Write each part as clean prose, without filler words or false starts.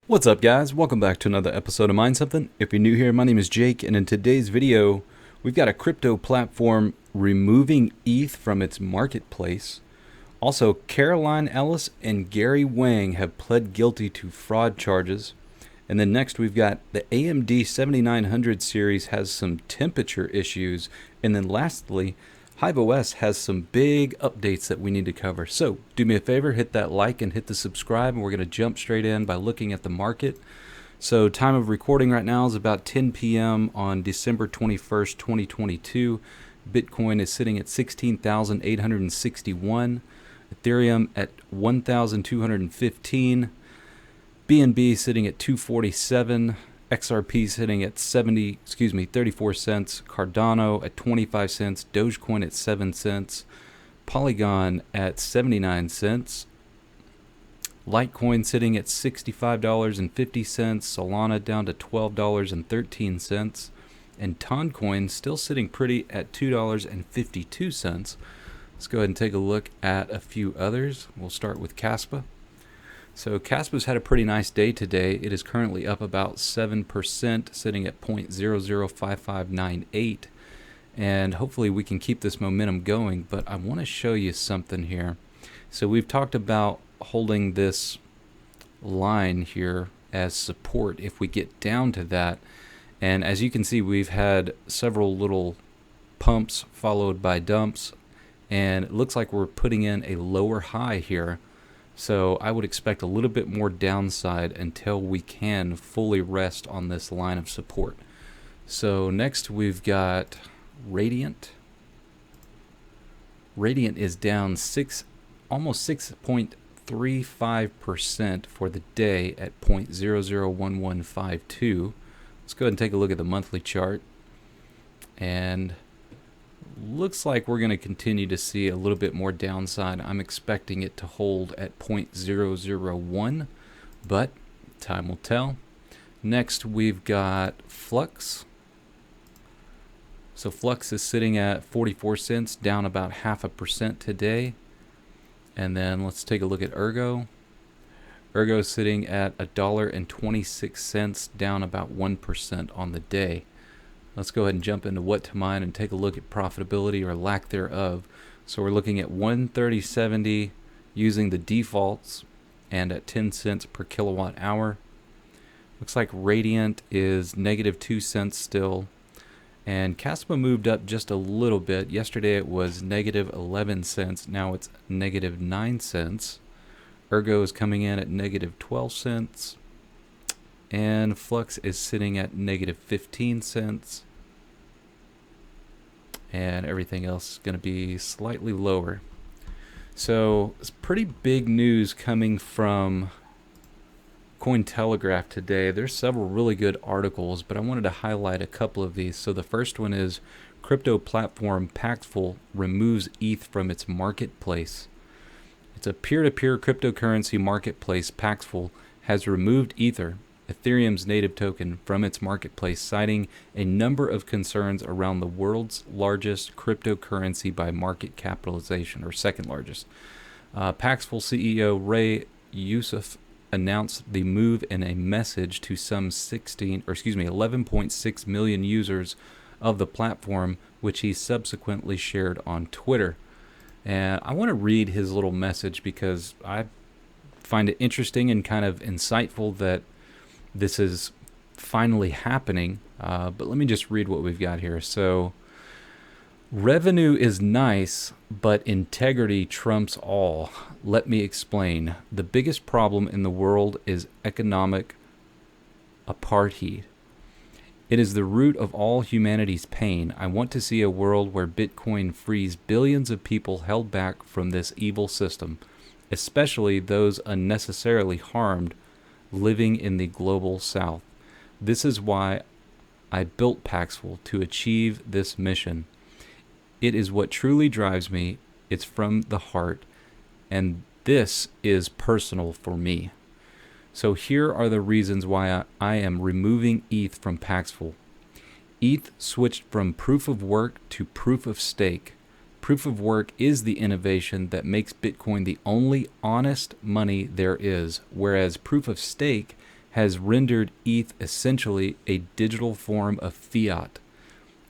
What's up, guys? Welcome back to another episode of Mind Something. If you're new here, my name is Jake, and in today's video we've got a crypto platform removing ETH from its marketplace. Also, Caroline Ellis and Gary Wang have pled guilty to fraud charges. And then next we've got the AMD 7900 series has some temperature issues. And then lastly, HiveOS has some big updates that we need to cover. So do me a favor, hit that like and hit the subscribe, and we're going to jump straight in by looking at the market. So time of recording right now is about 10 p.m. on December 21st, 2022. Bitcoin is sitting at 16,861. Ethereum at 1,215. BNB sitting at 247. XRP sitting at 34 cents, Cardano at 25 cents, Dogecoin at 7 cents, Polygon at 79 cents, Litecoin sitting at $65.50, Solana down to $12.13, and Toncoin still sitting pretty at $2.52. Let's go ahead and take a look at a few others. We'll start with Caspa. So Caspa's had a pretty nice day today. It is currently up about 7%, sitting at 0.005598. And hopefully we can keep this momentum going, but I want to show you something here. So we've talked about holding this line here as support if we get down to that. And as you can see, we've had several little pumps followed by dumps, and it looks like we're putting in a lower high here. So I would expect a little bit more downside until we can fully rest on this line of support. So next we've got Radiant. Radiant is down almost 6.35% for the day at 0.001152. Let's go ahead and take a look at the monthly chart. And looks like we're going to continue to see a little bit more downside. I'm expecting it to hold at 0.001, but time will tell. Next, we've got Flux. So Flux is sitting at 44 cents, down about 0.5% today. And then let's take a look at Ergo. Ergo is sitting at $1.26, down about 1% on the day. Let's go ahead and jump into what to mine and take a look at profitability or lack thereof. So we're looking at 130.70 using the defaults and at 10 cents per kilowatt hour. Looks like Radiant is -2 cents still. And Caspa moved up just a little bit. Yesterday it was -11 cents. Now it's -9 cents. Ergo is coming in at -12 cents. And Flux is sitting at -15 cents. And everything else is going to be slightly lower. So it's pretty big news coming from Cointelegraph today. There's several really good articles, but I wanted to highlight a couple of these. So the first one is crypto platform Paxful removes ETH from its marketplace. It's a peer-to-peer cryptocurrency marketplace. Paxful has removed Ether, Ethereum's native token, from its marketplace, citing a number of concerns around the world's largest cryptocurrency by market capitalization, or second largest. Paxful CEO Ray Youssef announced the move in a message to some 11.6 million users of the platform, which he subsequently shared on Twitter. And I want to read his little message because I find it interesting and kind of insightful that this is finally happening, but let me just read what we've got here. So, revenue is nice, but integrity trumps all. Let me explain. The biggest problem in the world is economic apartheid. It is the root of all humanity's pain. I want to see a world where Bitcoin frees billions of people held back from this evil system, especially those unnecessarily harmed living in the global south. This is why I built Paxful, to achieve this mission. It is what truly drives me. It's from the heart, and this is personal for me. So here are the reasons why I am removing ETH from Paxful. ETH switched from proof of work to proof of stake. Proof of work is the innovation that makes Bitcoin the only honest money there is, whereas proof of stake has rendered ETH essentially a digital form of fiat.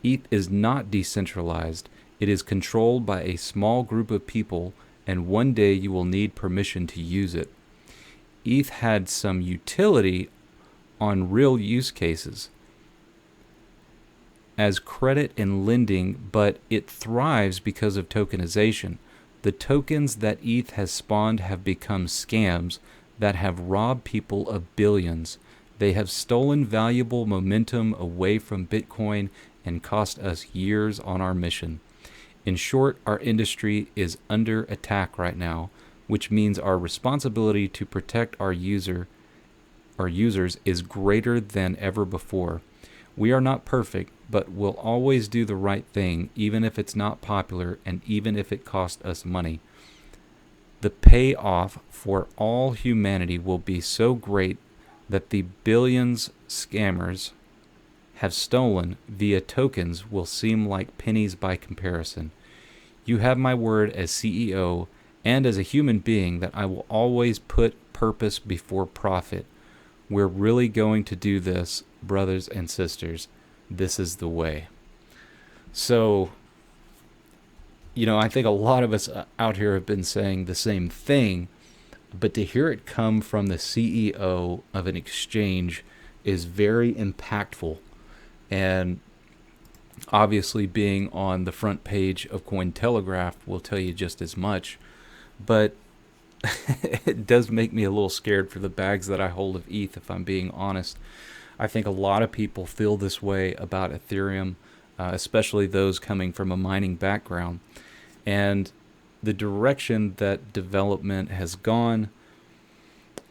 ETH is not decentralized. It is controlled by a small group of people, and one day you will need permission to use it. ETH had some utility on real use cases as credit and lending, but it thrives because of tokenization. The tokens that ETH has spawned have become scams that have robbed people of billions. They have stolen valuable momentum away from Bitcoin and cost us years on our mission. In short, our industry is under attack right now, which means our responsibility to protect our users is greater than ever before. We are not perfect, but we'll always do the right thing, even if it's not popular and even if it costs us money. The payoff for all humanity will be so great that the billions scammers have stolen via tokens will seem like pennies by comparison. You have my word as CEO and as a human being that I will always put purpose before profit. We're really going to do this, brothers and sisters. This is the way. So, I think a lot of us out here have been saying the same thing, but to hear it come from the CEO of an exchange is very impactful. And obviously being on the front page of Cointelegraph will tell you just as much. But it does make me a little scared for the bags that I hold of ETH, if I'm being honest. I think a lot of people feel this way about Ethereum, especially those coming from a mining background. And the direction that development has gone,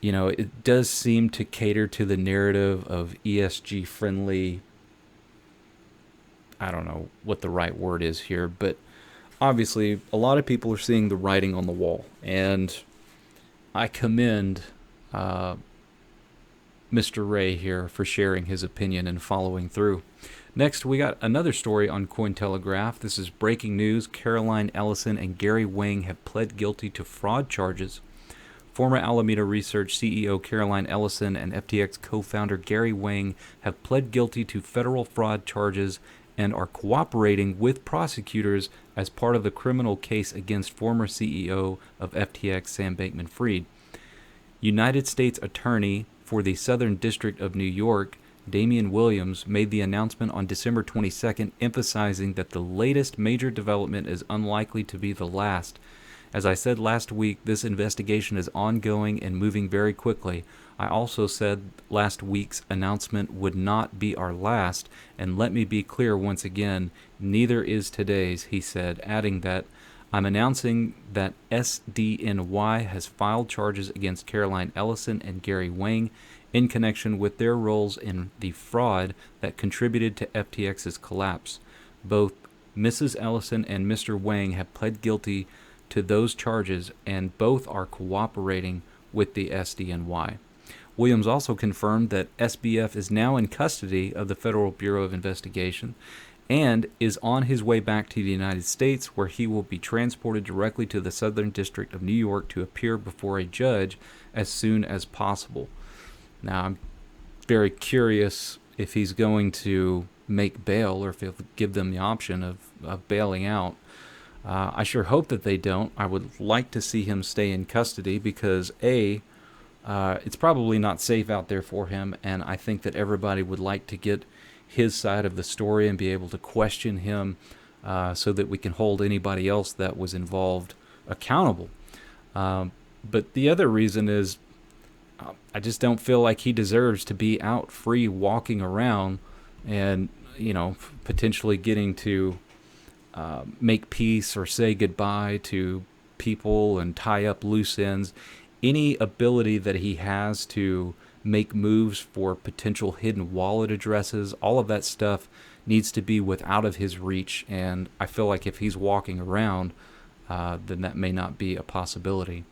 it does seem to cater to the narrative of ESG friendly. I don't know what the right word is here, but obviously a lot of people are seeing the writing on the wall. And I commend Mr. Ray here for sharing his opinion and following through. Next, we got another story on Cointelegraph. This is breaking news. Caroline Ellison and Gary Wang have pled guilty to fraud charges. Former Alameda Research CEO Caroline Ellison and FTX co-founder Gary Wang have pled guilty to federal fraud charges and are cooperating with prosecutors as part of the criminal case against former CEO of FTX Sam Bankman-Fried. United States Attorney for the Southern District of New York, Damian Williams, made the announcement on December 22nd, emphasizing that the latest major development is unlikely to be the last. As I said last week, this investigation is ongoing and moving very quickly. I also said last week's announcement would not be our last, and let me be clear once again, neither is today's, he said, adding that I'm announcing that SDNY has filed charges against Caroline Ellison and Gary Wang in connection with their roles in the fraud that contributed to FTX's collapse. Both Mrs. Ellison and Mr. Wang have pled guilty to those charges, and both are cooperating with the SDNY. Williams also confirmed that SBF is now in custody of the Federal Bureau of Investigation and is on his way back to the United States, where he will be transported directly to the Southern District of New York to appear before a judge as soon as possible. Now, I'm very curious if he's going to make bail or if he'll give them the option of bailing out. I sure hope that they don't. I would like to see him stay in custody because, it's probably not safe out there for him, and I think that everybody would like to get his side of the story and be able to question him so that we can hold anybody else that was involved accountable. But the other reason is I just don't feel like he deserves to be out free walking around and, potentially getting to make peace or say goodbye to people and tie up loose ends. Any ability that he has to make moves for potential hidden wallet addresses, all of that stuff needs to be without of his reach. And I feel like if he's walking around, then that may not be a possibility.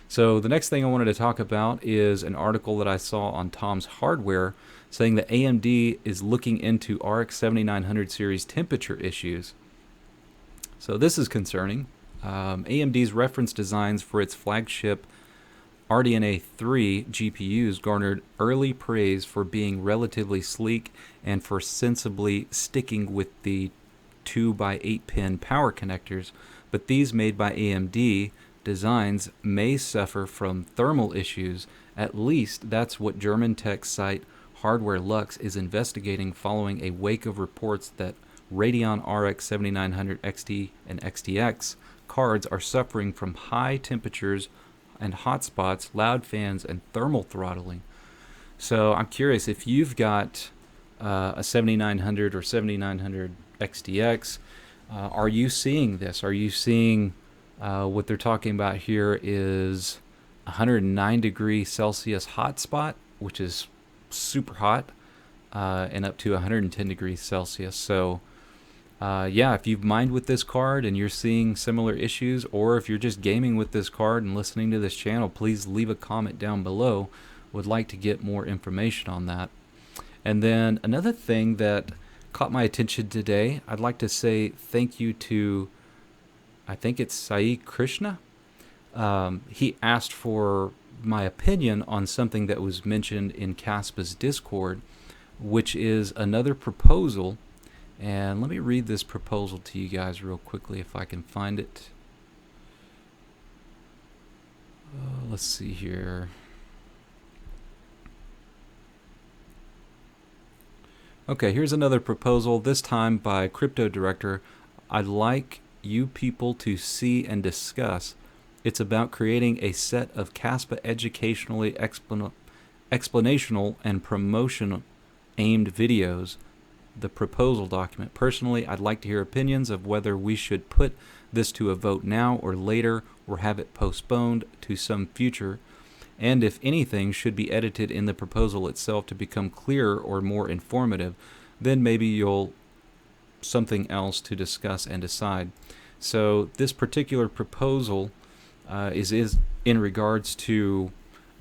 So the next thing I wanted to talk about is an article that I saw on Tom's Hardware saying that AMD is looking into RX 7900 series temperature issues. So this is concerning. AMD's reference designs for its flagship RDNA 3 GPUs garnered early praise for being relatively sleek and for sensibly sticking with the 2x8 pin power connectors, but these made by AMD designs may suffer from thermal issues. At least that's what German tech site Hardware Lux is investigating following a wake of reports that Radeon RX 7900 XT and XTX cards are suffering from high temperatures and hotspots, loud fans, and thermal throttling. So I'm curious if you've got a 7900 or 7900 XTX, are you seeing this? Are you seeing what they're talking about here is 109 degrees Celsius hotspot, which is super hot, and up to 110 degrees Celsius. So yeah, if you've mined with this card and you're seeing similar issues, or if you're just gaming with this card and listening to this channel, please leave a comment down below. Would like to get more information on that. And then another thing that caught my attention today, I'd like to say thank you to, I think it's Sai Krishna. He asked for my opinion on something that was mentioned in Kaspa's Discord, which is another proposal. And let me read this proposal to you guys real quickly if I can find it. Let's see here. Okay, here's another proposal, this time by Crypto Director. I'd like you people to see and discuss. It's about creating a set of Caspa educationally explanational and promotion aimed videos. The proposal document. Personally, I'd like to hear opinions of whether we should put this to a vote now or later, or have it postponed to some future, and if anything should be edited in the proposal itself to become clearer or more informative. Then maybe you'll something else to discuss and decide. So this particular proposal is in regards to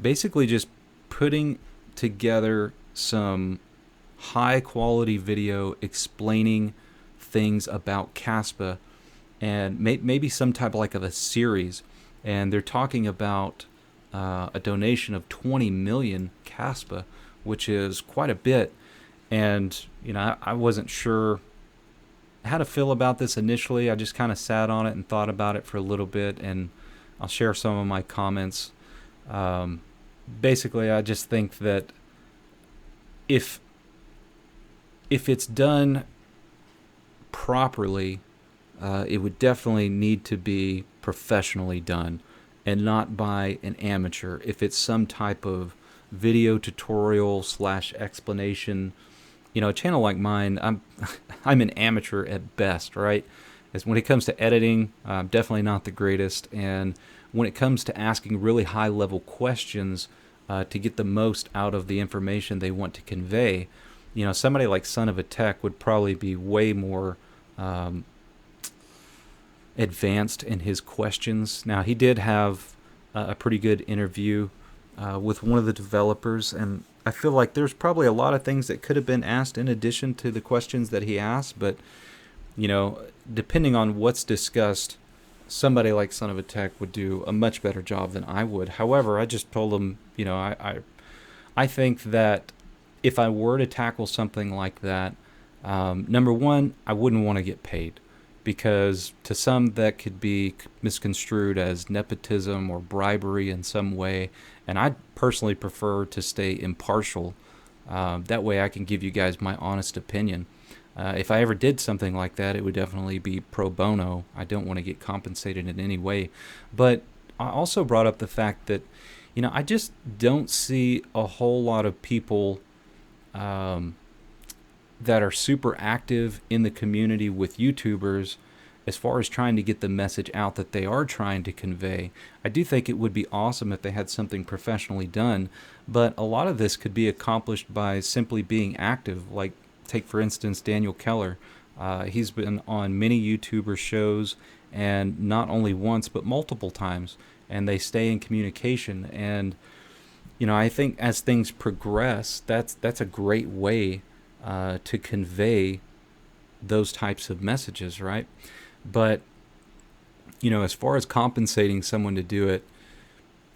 basically just putting together some high quality video explaining things about Caspa, and maybe some type of a series. And they're talking about a donation of 20 million Caspa, which is quite a bit. And I wasn't sure how to feel about this initially. I just kind of sat on it and thought about it for a little bit, and I'll share some of my comments. Basically, I just think that if it's done properly, it would definitely need to be professionally done and not by an amateur. If it's some type of video tutorial / explanation, a channel like mine, I'm an amateur at best, right? As when it comes to editing, I'm definitely not the greatest. And when it comes to asking really high level questions to get the most out of the information they want to convey, somebody like Son of a Tech would probably be way more advanced in his questions. Now, he did have a pretty good interview with one of the developers, and I feel like there's probably a lot of things that could have been asked in addition to the questions that he asked, but, depending on what's discussed, somebody like Son of a Tech would do a much better job than I would. However, I just told him, I think that if I were to tackle something like that, number one, I wouldn't want to get paid, because to some that could be misconstrued as nepotism or bribery in some way, and I personally prefer to stay impartial. That way I can give you guys my honest opinion. If I ever did something like that, it would definitely be pro bono. I don't want to get compensated in any way. But I also brought up the fact that, I just don't see a whole lot of people that are super active in the community with YouTubers as far as trying to get the message out that they are trying to convey. I do think it would be awesome if they had something professionally done, but a lot of this could be accomplished by simply being active. Like, take for instance Daniel Keller. He's been on many YouTuber shows, and not only once but multiple times, and they stay in communication. And I think as things progress, that's a great way to convey those types of messages, right? But as far as compensating someone to do it,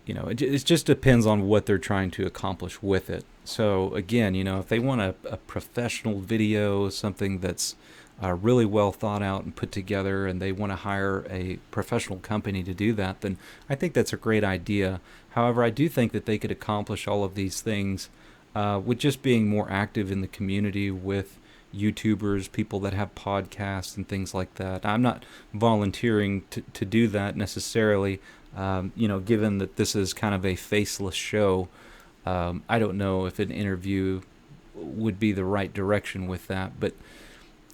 it just depends on what they're trying to accomplish with it. So again, if they want a professional video, something that's really well thought out and put together, and they want to hire a professional company to do that, then I think that's a great idea. However, I do think that they could accomplish all of these things with just being more active in the community with YouTubers, people that have podcasts and things like that. I'm not volunteering to do that necessarily, given that this is kind of a faceless show. I don't know if an interview would be the right direction with that, but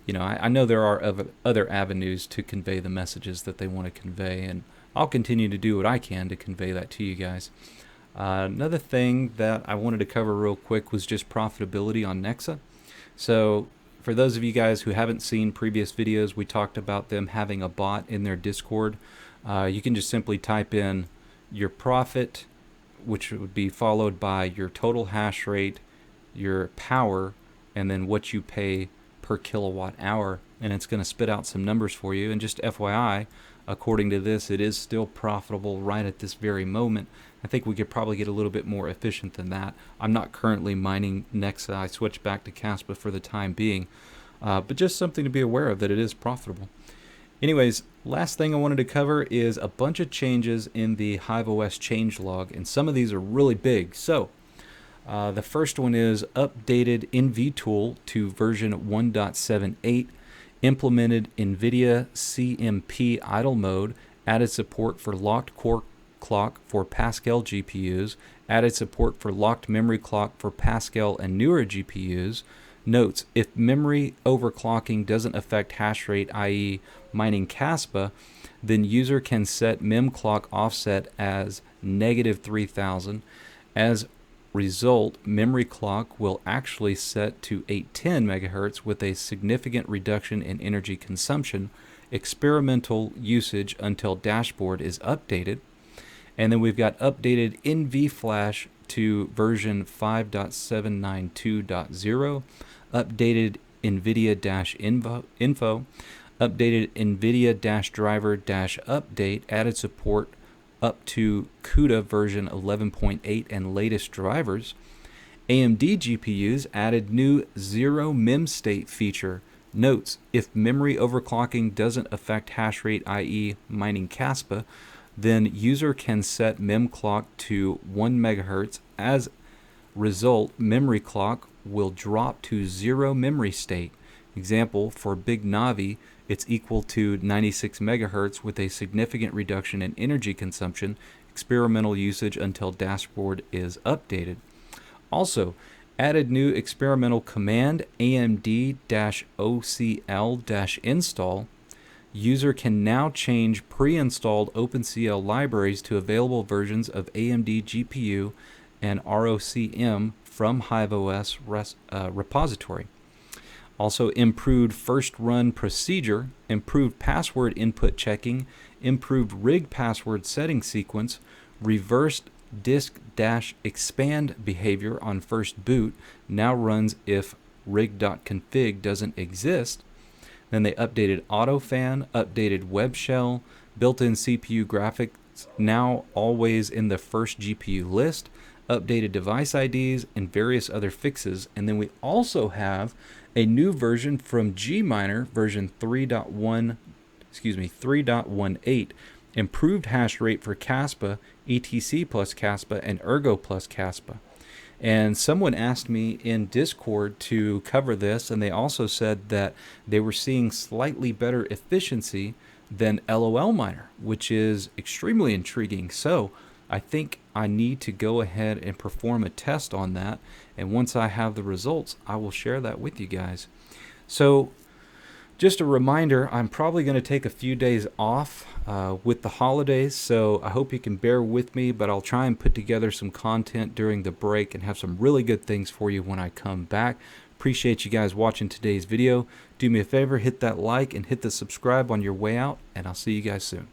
I know there are other avenues to convey the messages that they want to convey, and I'll continue to do what I can to convey that to you guys. Another thing that I wanted to cover real quick was just profitability on Nexa. So for those of you guys who haven't seen previous videos, we talked about them having a bot in their Discord. You can just simply type in your profit, which would be followed by your total hash rate, your power, and then what you pay per kilowatt hour, and it's going to spit out some numbers for you. And just FYI, according to this, it is still profitable right at this very moment. I think we could probably get a little bit more efficient than that. I'm not currently mining Nexa. I switched back to Caspa for the time being, but just something to be aware of, that it is profitable. Anyways, last thing I wanted to cover is a bunch of changes in the HiveOS changelog, and some of these are really big. So the first one is updated NVTool to version 1.78, implemented Nvidia CMP idle mode, added support for locked core clock for Pascal GPUs, added support for locked memory clock for Pascal and newer GPUs. Notes: if memory overclocking doesn't affect hash rate, i.e. mining Caspa, then user can set MemClk offset as -3000. As result, memory clock will actually set to 810 MHz with a significant reduction in energy consumption. Experimental usage until dashboard is updated. And then we've got updated NVFlash to version 5.792.0, updated nvidia-info, updated nvidia-driver-update, added support up to CUDA version 11.8 and latest drivers. AMD GPUs added new zero mem state feature. Notes: if memory overclocking doesn't affect hash rate, i.e. mining Caspa, then user can set MemClk to 1 MHz. As result, memory clock will drop to zero memory state. Example, for Big Navi, it's equal to 96 MHz with a significant reduction in energy consumption. Experimental usage until dashboard is updated. Also, added new experimental command AMD-OCL-install. User can now change pre-installed OpenCL libraries to available versions of AMD GPU and ROCm from HiveOS repository. Also, improved first run procedure, improved password input checking, improved rig password setting sequence, reversed disk-expand behavior on first boot, now runs if rig.config doesn't exist. Then they updated AutoFan, updated web shell, built-in CPU graphics, now always in the first GPU list, updated device IDs, and various other fixes. And then we also have a new version from Gminer, version 3.18, improved hash rate for Caspa, ETC plus Caspa, and Ergo plus Caspa. And someone asked me in Discord to cover this, and they also said that they were seeing slightly better efficiency than LOL Miner, which is extremely intriguing. So I think I need to go ahead and perform a test on that, and once I have the results, I will share that with you guys. So just a reminder, I'm probably going to take a few days off with the holidays, so I hope you can bear with me, but I'll try and put together some content during the break and have some really good things for you when I come back. Appreciate you guys watching today's video. Do me a favor, hit that like and hit the subscribe on your way out, and I'll see you guys soon.